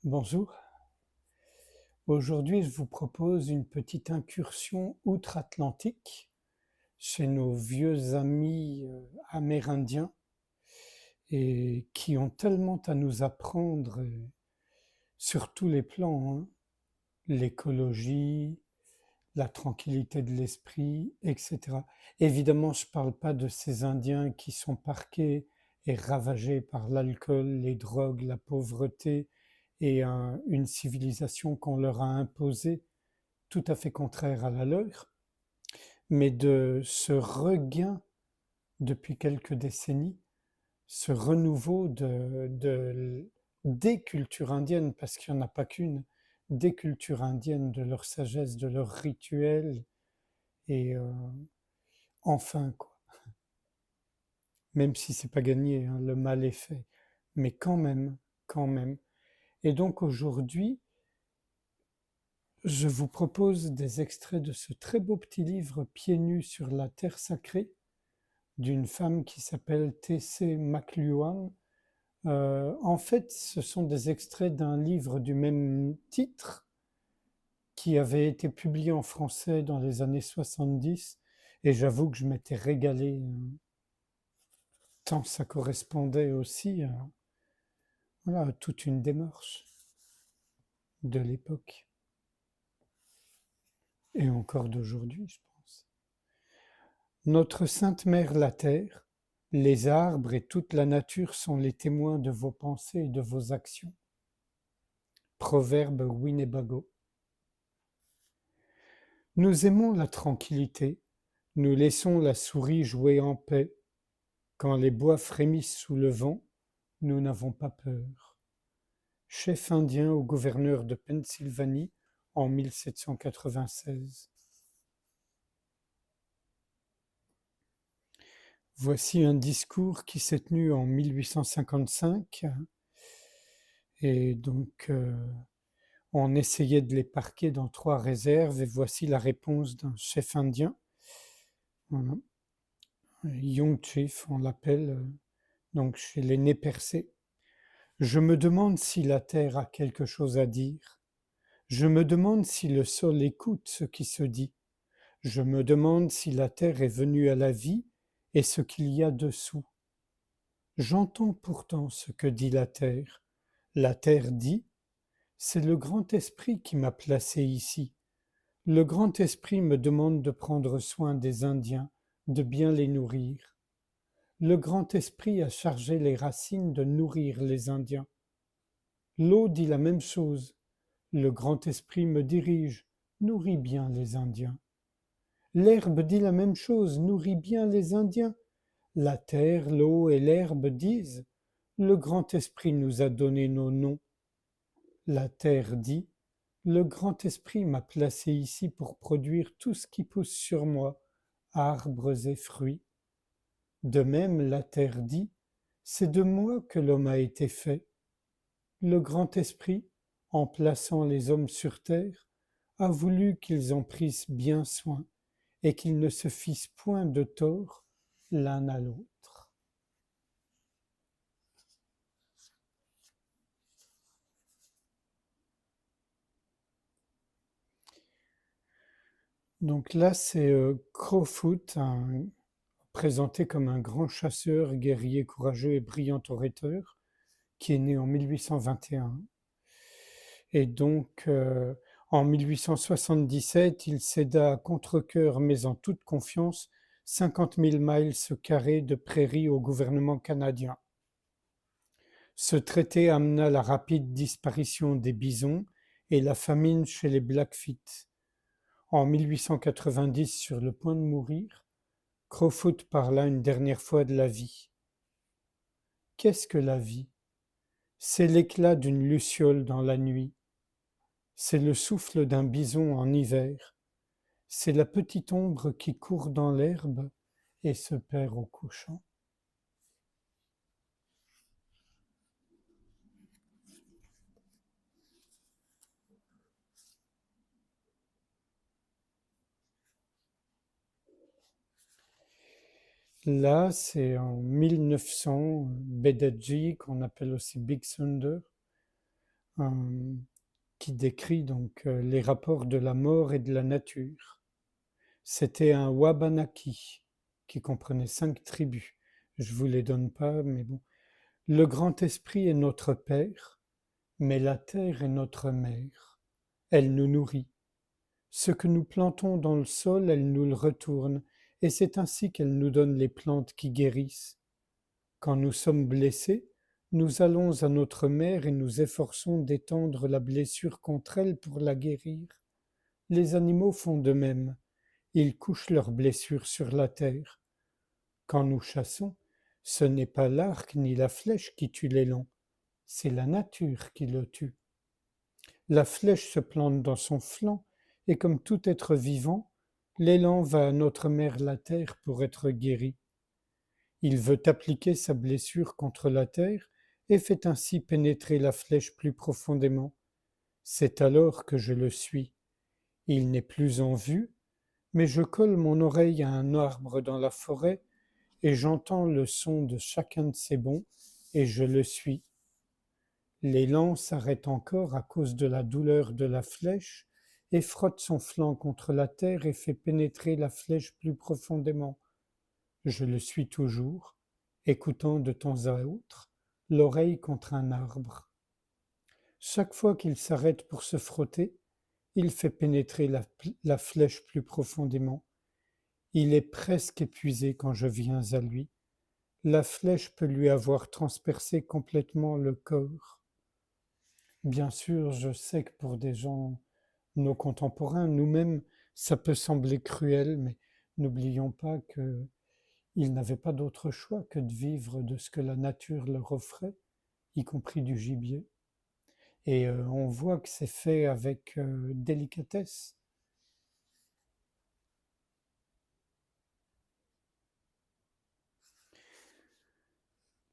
Bonjour, aujourd'hui je vous propose une petite incursion outre-Atlantique chez nos vieux amis amérindiens et qui ont tellement à nous apprendre sur tous les plans, hein, l'écologie, la tranquillité de l'esprit, etc. Évidemment, je ne parle pas de ces Indiens qui sont parqués et ravagés par l'alcool, les drogues, la pauvreté et une civilisation qu'on leur a imposée tout à fait contraire à la leur, mais de ce regain depuis quelques décennies, ce renouveau des cultures indiennes, parce qu'il n'y en a pas qu'une, des cultures indiennes, de leur sagesse, de leurs rituels, et enfin, quoi. Même si c'est pas gagné, hein, le mal est fait, mais quand même, quand même. Et donc aujourd'hui, je vous propose des extraits de ce très beau petit livre Pieds nus sur la terre sacrée d'une femme qui s'appelle T.C. McLuhan. En fait, ce sont des extraits d'un livre du même titre qui avait été publié en français dans les années 70 et j'avoue que je m'étais régalé tant ça correspondait aussi voilà, à toute une démarche de l'époque et encore d'aujourd'hui, je pense. Notre Sainte Mère la Terre, les arbres et toute la nature sont les témoins de vos pensées et de vos actions. Proverbe Winnebago. Nous aimons la tranquillité, nous laissons la souris jouer en paix. Quand les bois frémissent sous le vent, nous n'avons pas peur. Chef indien au gouverneur de Pennsylvanie en 1796. Voici un discours qui s'est tenu en 1855 et donc on essayait de les parquer dans 3 réserves et voici la réponse d'un chef indien. Voilà. Young Chief, on l'appelle, donc chez les nez percés. Je me demande si la terre a quelque chose à dire. Je me demande si le sol écoute ce qui se dit. Je me demande si la terre est venue à la vie et ce qu'il y a dessous. J'entends pourtant ce que dit la terre. La terre dit, c'est le grand esprit qui m'a placé ici. Le grand esprit me demande de prendre soin des Indiens, de bien les nourrir. Le grand esprit a chargé les racines de nourrir les Indiens. L'eau dit la même chose. Le grand esprit me dirige, nourris bien les Indiens. L'herbe dit la même chose, nourris bien les Indiens. La terre, l'eau et l'herbe disent, le grand esprit nous a donné nos noms. La terre dit, le grand esprit m'a placé ici pour produire tout ce qui pousse sur moi, arbres et fruits. De même, la terre dit, c'est de moi que l'homme a été fait. Le grand esprit, en plaçant les hommes sur terre, a voulu qu'ils en prissent bien soin et qu'ils ne se fissent point de tort l'un à l'autre. Donc là, c'est Crowfoot, présenté comme un grand chasseur, guerrier courageux et brillant orateur, qui est né en 1821. Et donc, en 1877, il céda à contre-cœur, mais en toute confiance, 50 000 miles carrés de prairies au gouvernement canadien. Ce traité amena la rapide disparition des bisons et la famine chez les Blackfeet. En 1890, sur le point de mourir, Crowfoot parla une dernière fois de la vie. Qu'est-ce que la vie? C'est l'éclat d'une luciole dans la nuit. C'est le souffle d'un bison en hiver. C'est la petite ombre qui court dans l'herbe et se perd au couchant. Là, c'est en 1900, Bedadji, qu'on appelle aussi Big Thunder, euh, qui décrit donc les rapports de la mort et de la nature. C'était un Wabanaki qui comprenait 5 tribus. Je vous les donne pas, mais bon. Le grand esprit est notre père, mais la terre est notre mère. Elle nous nourrit. Ce que nous plantons dans le sol, elle nous le retourne, et c'est ainsi qu'elle nous donne les plantes qui guérissent. Quand nous sommes blessés, nous allons à notre mère et nous efforçons d'étendre la blessure contre elle pour la guérir. Les animaux font de même. Ils couchent leurs blessures sur la terre. Quand nous chassons, ce n'est pas l'arc ni la flèche qui tue l'élan, c'est la nature qui le tue. La flèche se plante dans son flanc, et comme tout être vivant, l'élan va à notre mère la terre pour être guéri. Il veut appliquer sa blessure contre la terre et fait ainsi pénétrer la flèche plus profondément. C'est alors que je le suis. Il n'est plus en vue, mais je colle mon oreille à un arbre dans la forêt et j'entends le son de chacun de ses bonds et je le suis. L'élan s'arrête encore à cause de la douleur de la flèche et frotte son flanc contre la terre et fait pénétrer la flèche plus profondément. Je le suis toujours, écoutant de temps à autre l'oreille contre un arbre. Chaque fois qu'il s'arrête pour se frotter, il fait pénétrer la flèche plus profondément. Il est presque épuisé quand je viens à lui. La flèche peut lui avoir transpercé complètement le corps. Bien sûr, je sais que pour des gens, nos contemporains, nous-mêmes, ça peut sembler cruel, mais n'oublions pas qu'ils n'avaient pas d'autre choix que de vivre de ce que la nature leur offrait, y compris du gibier. Et on voit que c'est fait avec délicatesse.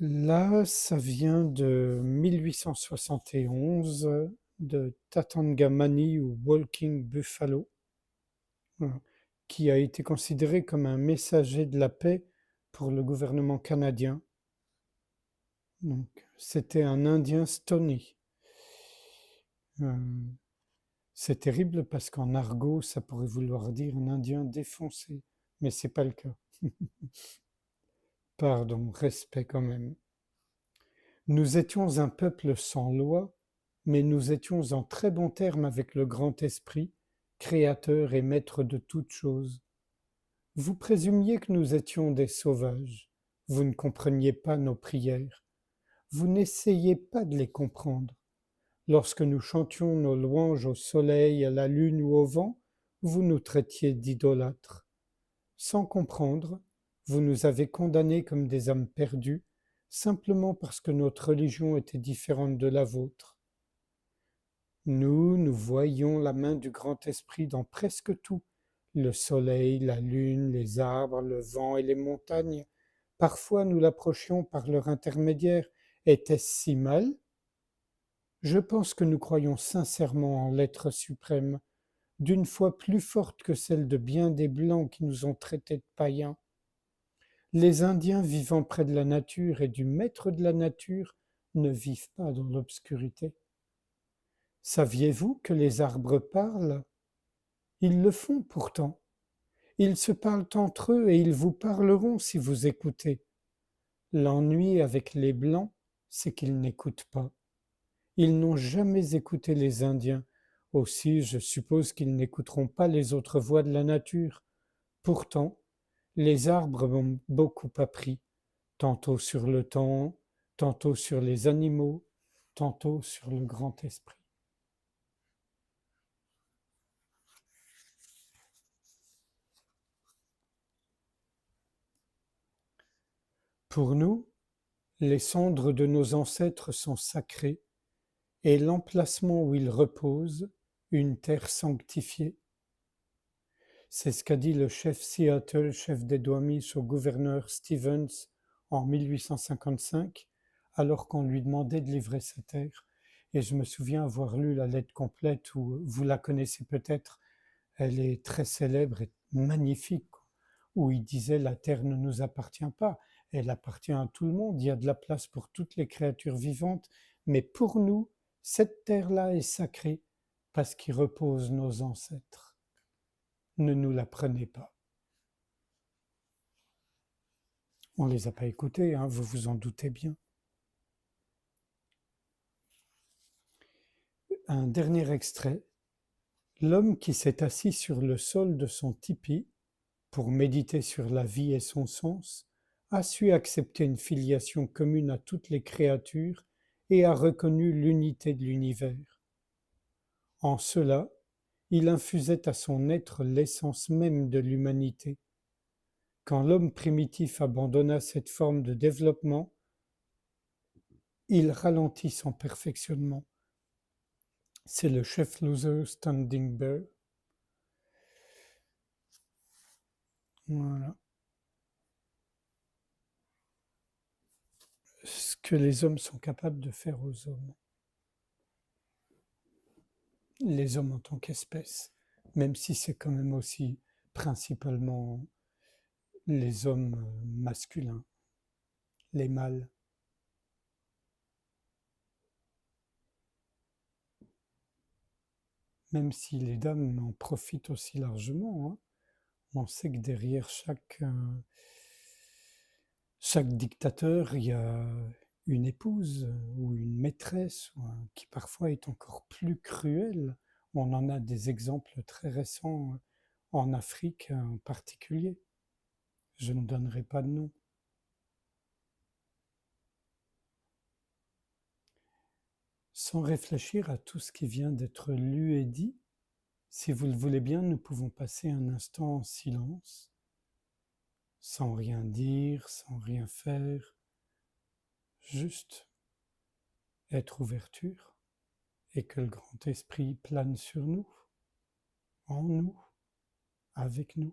Là, ça vient de 1871 de Tatangamani ou Walking Buffalo, voilà, qui a été considéré comme un messager de la paix pour le gouvernement canadien. Donc, c'était un Indien Stoney. Euh, c'est terrible parce qu'en argot, ça pourrait vouloir dire un Indien défoncé, mais c'est pas le cas. Pardon, respect quand même. Nous étions un peuple sans loi, mais nous étions en très bons termes avec le grand esprit, créateur et maître de toutes choses. Vous présumiez que nous étions des sauvages. Vous ne compreniez pas nos prières. Vous n'essayez pas de les comprendre. Lorsque nous chantions nos louanges au soleil, à la lune ou au vent, vous nous traitiez d'idolâtres. Sans comprendre, vous nous avez condamnés comme des âmes perdues, simplement parce que notre religion était différente de la vôtre. Nous voyions la main du grand esprit dans presque tout, le soleil, la lune, les arbres, le vent et les montagnes. Parfois nous l'approchions par leur intermédiaire. Était-ce si mal? Je pense que nous croyons sincèrement en l'être suprême, d'une foi plus forte que celle de bien des Blancs qui nous ont traités de païens. Les Indiens vivant près de la nature et du maître de la nature ne vivent pas dans l'obscurité. Saviez-vous que les arbres parlent? Ils le font pourtant. Ils se parlent entre eux et ils vous parleront si vous écoutez. L'ennui avec les Blancs, c'est qu'ils n'écoutent pas. Ils n'ont jamais écouté les Indiens. Aussi, je suppose qu'ils n'écouteront pas les autres voix de la nature. Pourtant, les arbres m'ont beaucoup appris, tantôt sur le temps, tantôt sur les animaux, tantôt sur le grand esprit. Pour nous, les cendres de nos ancêtres sont sacrées et l'emplacement où ils reposent, une terre sanctifiée. C'est ce qu'a dit le chef Seattle, chef des Duamis, au gouverneur Stevens en 1855, alors qu'on lui demandait de livrer sa terre. Et je me souviens avoir lu la lettre complète, où vous la connaissez peut-être, elle est très célèbre et magnifique, où il disait la terre ne nous appartient pas, elle appartient à tout le monde, il y a de la place pour toutes les créatures vivantes, mais pour nous, Cette terre-là est sacrée parce qu'y reposent nos ancêtres. Ne nous la prenez pas. On ne les a pas écoutés, hein, vous vous en doutez bien. Un dernier extrait. L'homme qui s'est assis sur le sol de son tipi pour méditer sur la vie et son sens a su accepter une filiation commune à toutes les créatures et a reconnu l'unité de l'univers. En cela, il infusait à son être l'essence même de l'humanité. Quand l'homme primitif abandonna cette forme de développement, il ralentit son perfectionnement. C'est le chef loser Standing Bear. Voilà. Ce que les hommes sont capables de faire aux hommes. Les hommes en tant qu'espèce, même si c'est quand même aussi principalement les hommes masculins, les mâles. Même si les dames en profitent aussi largement, hein. On sait que derrière chaque dictateur, il y a une épouse ou une maîtresse qui parfois est encore plus cruelle. On en a des exemples très récents en Afrique en particulier. Je ne donnerai pas de nom. Sans réfléchir à tout ce qui vient d'être lu et dit, si vous le voulez bien, nous pouvons passer un instant en silence, sans rien dire, sans rien faire, juste être ouverture et que le grand esprit plane sur nous, en nous, avec nous.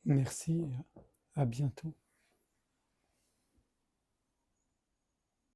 Merci, à bientôt.